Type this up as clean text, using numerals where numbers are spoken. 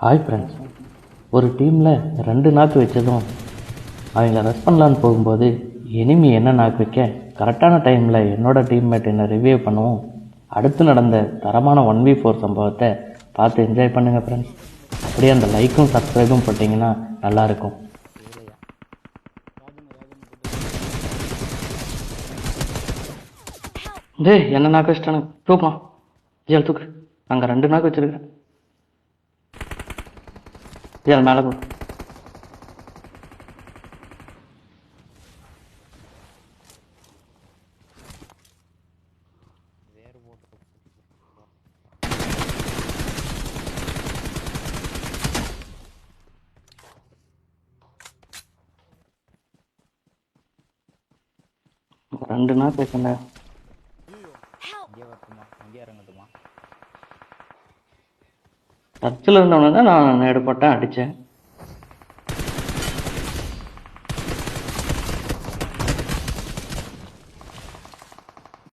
Hi friends. ஒரு டீமில் 2 நாக்கு வச்சதும் அவங்கள ரெஸ்ட் பண்ணலான்னு போகும்போது எனிமி என்ன நாக்கு வைக்க கரெக்டான டைமில் என்னோடய டீம்மேட் என்னை ரிவ்யூ பண்ணுவோம். அடுத்து நடந்த தரமான 1v4 சம்பவத்தை பார்த்து என்ஜாய் பண்ணுங்கள் ஃப்ரெண்ட்ஸ். அப்படியே அந்த லைக்கும் சப்ஸ்கிரைபும் போட்டிங்கன்னா நல்லாயிருக்கும். டேய், என்ன நாக்கு வச்சிட்டானு தூக்குமா ஏழு தூக்கு. அங்கே 2 நாக்கு வச்சிருக்கேன். ஏழு மேலே போ. ரெண்டு நாள் பேசுனேன். டச்சில் இருந்தவன தான் நான் நேடு போட்டேன், அடித்தேன்.